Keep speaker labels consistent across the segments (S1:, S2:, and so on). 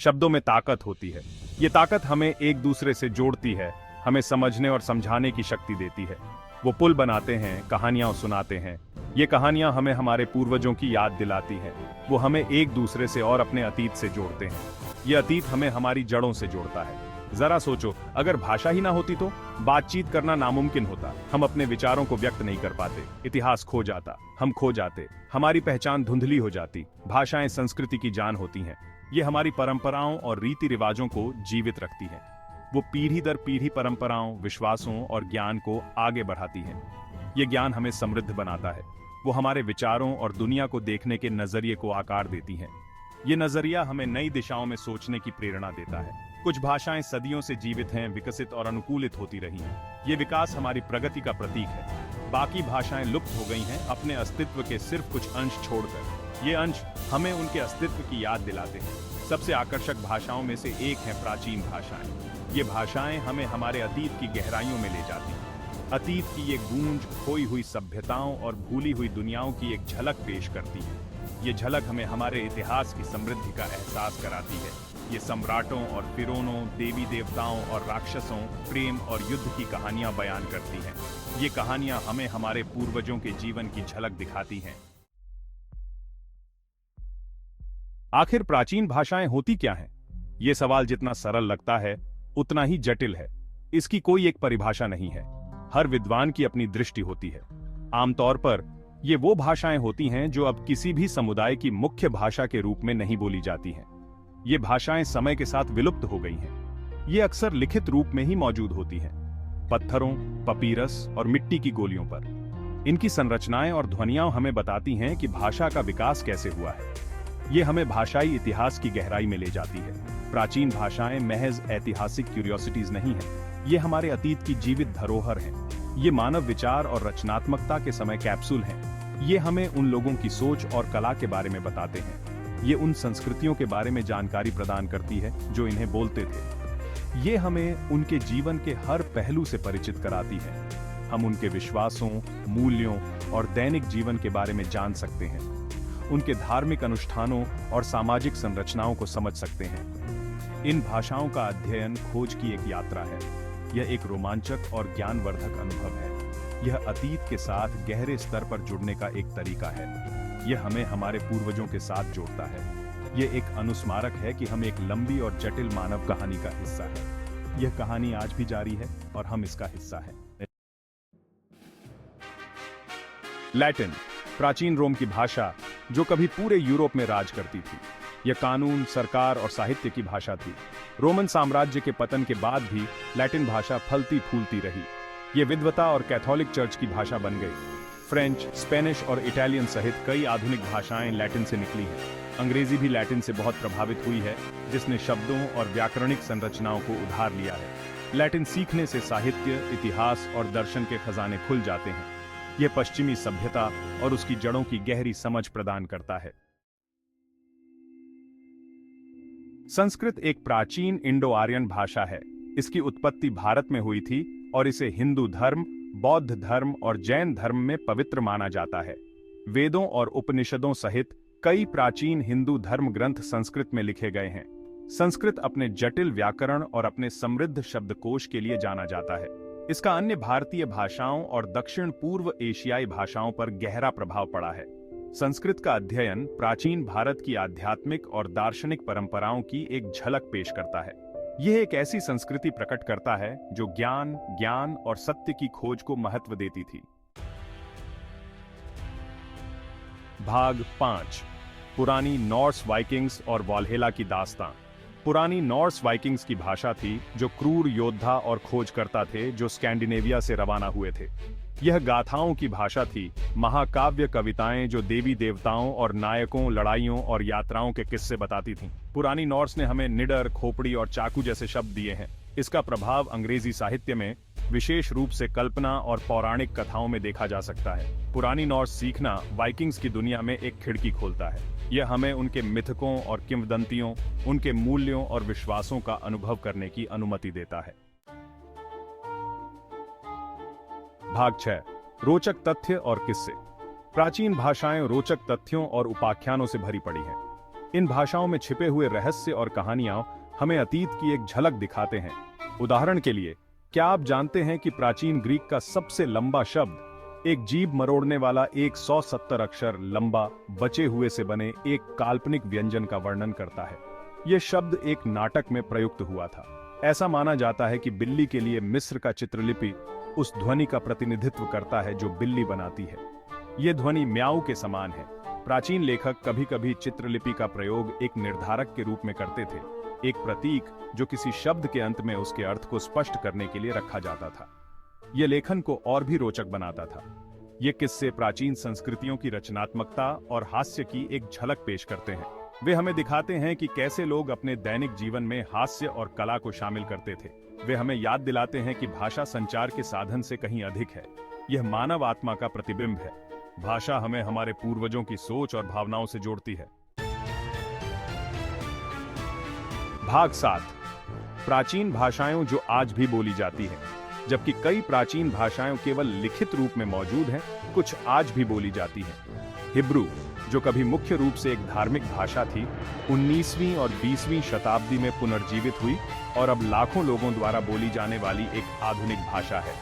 S1: शब्दों में ताकत होती है। ये ताकत हमें एक दूसरे से जोड़ती है, हमें समझने और समझाने की शक्ति देती है। वो पुल बनाते हैं, कहानियां सुनाते हैं। ये कहानियां हमें हमारे पूर्वजों की याद दिलाती हैं। वो हमें एक दूसरे से और अपने अतीत से जोड़ते हैं। ये अतीत हमें हमारी जड़ों से जोड़ता है। जरा सोचो, अगर भाषा ही ना होती तो बातचीत करना नामुमकिन होता। हम अपने विचारों को व्यक्त नहीं कर पाते, इतिहास खो जाता, हम खो जाते, हमारी पहचान धुंधली हो जाती। भाषाएं संस्कृति की जान होती हैं। ये हमारी परंपराओं और रीति रिवाजों को जीवित रखती हैं। वो पीढ़ी दर पीढ़ी परंपराओं, विश्वासों और ज्ञान को आगे बढ़ाती हैं। ये ज्ञान हमें समृद्ध बनाता है। वो हमारे विचारों और दुनिया को देखने के नजरिए को आकार देती हैं। ये नजरिया हमें नई दिशाओं में सोचने की प्रेरणा देता है। कुछ भाषाएं सदियों से जीवित हैं, विकसित और अनुकूलित होती रही हैं। ये विकास हमारी प्रगति का प्रतीक है। बाकी भाषाएं लुप्त हो गई हैं, अपने अस्तित्व के सिर्फ कुछ अंश छोड़कर। ये अंश हमें उनके अस्तित्व की याद दिलाते हैं। सबसे आकर्षक भाषाओं में से एक है प्राचीन भाषाएं। ये भाषाएं हमें हमारे अतीत की गहराइयों में ले जाती हैं। अतीत की ये गूंज खोई हुई सभ्यताओं और भूली हुई दुनियाओं की एक झलक पेश करती है। ये झलक हमें हमारे इतिहास की समृद्धि का एहसास कराती है। ये सम्राटों और फिरौनों, देवी देवताओं और राक्षसों, प्रेम और युद्ध की कहानियां बयान करती हैं। ये कहानियां हमें हमारे पूर्वजों के जीवन की झलक दिखाती हैं। आखिर प्राचीन भाषाएं होती क्या हैं? ये सवाल जितना सरल लगता है, उतना ही जटिल है। इसकी कोई एक परिभाषा नहीं है। हर विद्वान की अपनी दृष्टि होती है। आमतौर पर ये वो भाषाएं होती हैं जो अब किसी भी समुदाय की मुख्य भाषा के रूप में नहीं बोली जाती हैं। ये भाषाएं समय के साथ विलुप्त हो गई हैं। ये अक्सर लिखित रूप में ही मौजूद होती हैं, पत्थरों, पपीरस और मिट्टी की गोलियों पर। इनकी संरचनाएं और ध्वनियां हमें बताती हैं कि भाषा का विकास कैसे हुआ है। ये हमें भाषाई इतिहास की गहराई में ले जाती है। प्राचीन भाषाएं महज ऐतिहासिक क्यूरियोसिटीज नहीं हैं। ये हमारे अतीत की जीवित धरोहर हैं। ये मानव विचार और रचनात्मकता के समय कैप्सूल हैं। ये हमें उन लोगों की सोच और कला के बारे में बताते हैं। ये उन संस्कृतियों के बारे में जानकारी प्रदान करती है जो इन्हें बोलते थे। ये हमें उनके जीवन के हर पहलू से परिचित कराती है। हम उनके विश्वासों, मूल्यों और दैनिक जीवन के बारे में जान सकते हैं। उनके धार्मिक अनुष्ठानों और सामाजिक संरचनाओं को समझ सकते हैं। इन भाषाओं का अध्ययन खोज की एक यात्रा है। यह एक रोमांचक और ज्ञानवर्धक अनुभव है। यह अतीत के साथ गहरे स्तर पर जुड़ने का एक तरीका है। यह हमें हमारे पूर्वजों के साथ जोड़ता है। यह एक अनुस्मारक है कि हम एक लंबी और जटिल मानव कहानी का हिस्सा हैं। यह कहानी आज भी जारी है और हम इसका हिस्सा हैं। लैटिन, प्राचीन रोम की भाषा जो कभी पूरे यूरोप में राज करती थी। यह कानून, सरकार और साहित्य की भाषा थी। रोमन साम्राज्य के पतन के बाद भी लैटिन भाषा फलती फूलती रही। ये विद्वता और कैथोलिक चर्च की भाषा बन गई। फ्रेंच, स्पेनिश और इटालियन सहित कई आधुनिक भाषाएं लैटिन से निकली हैं। अंग्रेजी भी लैटिन से बहुत प्रभावित हुई है, जिसने शब्दों और व्याकरणिक संरचनाओं को उधार लिया है। लैटिन सीखने से साहित्य, इतिहास और दर्शन के खजाने खुल जाते हैं। यह पश्चिमी सभ्यता और उसकी जड़ों की गहरी समझ प्रदान करता है। संस्कृत एक प्राचीन इंडो आर्यन भाषा है। इसकी उत्पत्ति भारत में हुई थी और इसे हिंदू धर्म, बौद्ध धर्म और जैन धर्म में पवित्र माना जाता है। वेदों और उपनिषदों सहित कई प्राचीन हिंदू धर्म ग्रंथ संस्कृत में लिखे गए हैं। संस्कृत अपने जटिल व्याकरण और अपने समृद्ध शब्दकोश के लिए जाना जाता है। इसका अन्य भारतीय भाषाओं और दक्षिण पूर्व एशियाई भाषाओं पर गहरा प्रभाव पड़ा है। संस्कृत का अध्ययन प्राचीन भारत की आध्यात्मिक और दार्शनिक परंपराओं की एक झलक पेश करता है। यह एक ऐसी संस्कृति प्रकट करता है जो ज्ञान और सत्य की खोज को महत्व देती थी। भाग 5, पुरानी नॉर्स वाइकिंग्स और वॉल्हेला की दास्तां। पुरानी नॉर्स वाइकिंग्स की भाषा थी जो क्रूर योद्धा और खोजकर्ता थे जो स्कैंडिनेविया से रवाना हुए थे। यह गाथाओं की भाषा थी, महाकाव्य कविताएं जो देवी देवताओं और नायकों, लड़ाइयों और यात्राओं के किस्से बताती थीं। पुरानी नॉर्स ने हमें निडर, खोपड़ी और चाकू जैसे शब्द दिए हैं। इसका प्रभाव अंग्रेजी साहित्य में विशेष रूप से कल्पना और पौराणिक कथाओं में देखा जा सकता है। पुरानी नॉर्स सीखना वाइकिंग्स की दुनिया में एक खिड़की खोलता है। यह हमें उनके मिथकों और किंवदंतियों, उनके मूल्यों और विश्वासों का अनुभव करने की अनुमति देता है। भाग 6, रोचक तथ्य और किस्से। प्राचीन भाषाएं रोचक तथ्यों और उपाख्यानों से भरी पड़ी हैं। इन भाषाओं में छिपे हुए रहस्य और कहानियां हमें अतीत की एक झलक दिखाते हैं। उदाहरण के लिए, क्या आप जानते हैं कि प्राचीन ग्रीक का सबसे लंबा शब्द एक जीभ मरोड़ने वाला 170 अक्षर लंबा बचे हुए से बने एक काल्पनिक व्यंजन का वर्णन करता है। यह शब्द एक नाटक में प्रयुक्त हुआ था। ऐसा माना जाता है कि बिल्ली के लिए मिस्र का चित्रलिपि उस ध्वनि का प्रतिनिधित्व करता है जो बिल्ली बनाती है। यह ध्वनि म्याऊ के समान है। प्राचीन लेखक कभी कभी चित्रलिपि का प्रयोग एक निर्धारक के रूप में करते थे, एक प्रतीक जो किसी शब्द के अंत में उसके अर्थ को स्पष्ट करने के लिए रखा जाता था। यह लेखन को और भी रोचक बनाता था। ये किस्से प्राचीन संस्कृतियों की रचनात्मकता और हास्य की एक झलक पेश करते हैं। वे हमें दिखाते हैं कि कैसे लोग अपने दैनिक जीवन में हास्य और कला को शामिल करते थे। वे हमें याद दिलाते हैं कि भाषा संचार के साधन से कहीं अधिक है। यह मानव आत्मा का प्रतिबिंब है। भाषा हमें हमारे पूर्वजों की सोच और भावनाओं से जोड़ती है। भाग 7, प्राचीन भाषाएं जो आज भी बोली जाती हैं। जबकि कई प्राचीन भाषाएं केवल लिखित रूप में मौजूद हैं, कुछ आज भी बोली जाती हैं। हिब्रू, जो कभी मुख्य रूप से एक धार्मिक भाषा थी, 19वीं और 20वीं शताब्दी में पुनर्जीवित हुई और अब लाखों लोगों द्वारा बोली जाने वाली एक आधुनिक भाषा है।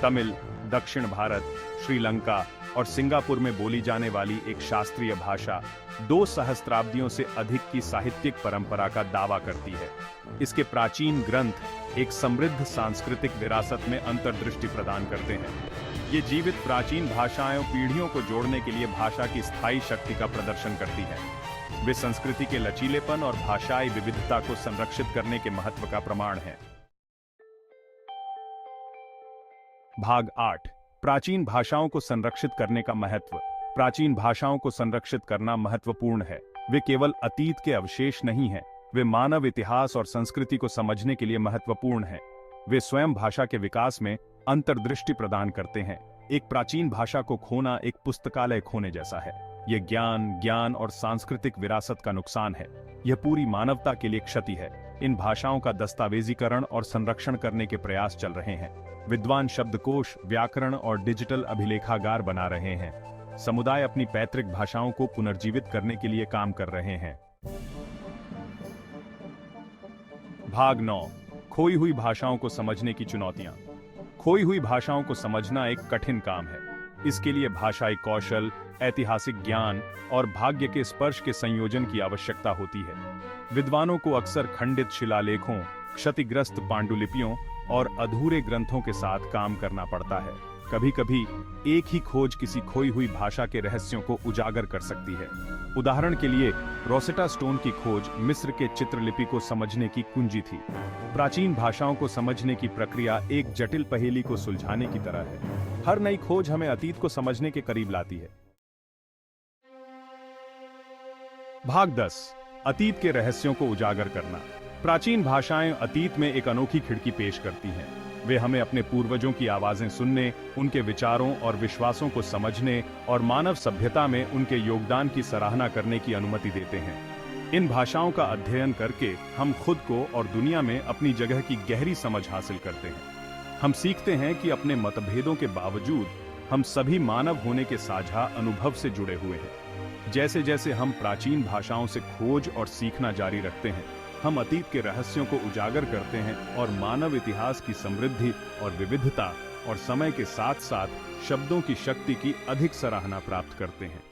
S1: तमिल, दक्षिण भारत, श्रीलंका और सिंगापुर में बोली जाने वाली एक शास्त्रीय भाषा 2 सहस्त्राब्दियों से अधिक की साहित्यिक परंपरा का दावा करती है। इसके प्राचीन ग्रंथ एक समृद्ध सांस्कृतिक विरासत में अंतर्दृष्टि प्रदान करते हैं। ये जीवित प्राचीन भाषाएं पीढ़ियों को जोड़ने के लिए भाषा की स्थायी शक्ति का प्रदर्शन करती हैं। वे संस्कृति के लचीलेपन और भाषाई विविधता को संरक्षित करने के महत्व का प्रमाण हैं। भाग 8, प्राचीन भाषाओं को संरक्षित करने का महत्व। प्राचीन भाषाओं को संरक्षित करना महत्वपूर्ण है। वे केवल अतीत के अवशेष नहीं हैं, वे मानव इतिहास और संस्कृति को समझने के लिए महत्वपूर्ण हैं। वे स्वयं भाषा के विकास में अंतर्दृष्टि प्रदान करते हैं। एक प्राचीन भाषा को खोना एक पुस्तकालय खोने जैसा है। यह ज्ञान और सांस्कृतिक विरासत का नुकसान है। यह पूरी मानवता के लिए क्षति है। इन भाषाओं का दस्तावेजीकरण और संरक्षण करने के प्रयास चल रहे हैं। विद्वान शब्दकोश, व्याकरण और डिजिटल अभिलेखागार बना रहे हैं। समुदाय अपनी पैतृक भाषाओं को पुनर्जीवित करने के लिए काम कर रहे हैं। भाग 9, खोई हुई भाषाओं को समझने की चुनौतियां। खोई हुई भाषाओं को समझना एक कठिन काम है। इसके लिए भाषाई कौशल, ऐतिहासिक ज्ञान और भाग्य के स्पर्श के संयोजन की आवश्यकता होती है। विद्वानों को अक्सर खंडित शिलालेखों, क्षतिग्रस्त पांडुलिपियों और अधूरे ग्रंथों के साथ काम करना पड़ता है। कभी-कभी एक ही खोज किसी खोई हुई भाषा के रहस्यों को उजागर कर सकती है। उदाहरण के लिए, रोसेटा स्टोन की खोज मिस्र के चित्रलिपि को समझने की कुंजी थी। प्राचीन भाषाओं को समझने की प्रक्रिया एक जटिल पहेली को सुलझाने की तरह है। हर नई खोज हमें अतीत को समझने के करीब लाती है। भाग 10, अतीत के रहस्यों को उजागर करना। प्राचीन भाषाएं अतीत में एक अनोखी खिड़की पेश करती हैं। वे हमें अपने पूर्वजों की आवाजें सुनने, उनके विचारों और विश्वासों को समझने और मानव सभ्यता में उनके योगदान की सराहना करने की अनुमति देते हैं। इन भाषाओं का अध्ययन करके हम खुद को और दुनिया में अपनी जगह की गहरी समझ हासिल करते हैं। हम सीखते हैं कि अपने मतभेदों के बावजूद हम सभी मानव होने के साझा अनुभव से जुड़े हुए हैं। जैसे जैसे हम प्राचीन भाषाओं से खोज और सीखना जारी रखते हैं, हम अतीत के रहस्यों को उजागर करते हैं और मानव इतिहास की समृद्धि और विविधता और समय के साथ साथ शब्दों की शक्ति की अधिक सराहना प्राप्त करते हैं।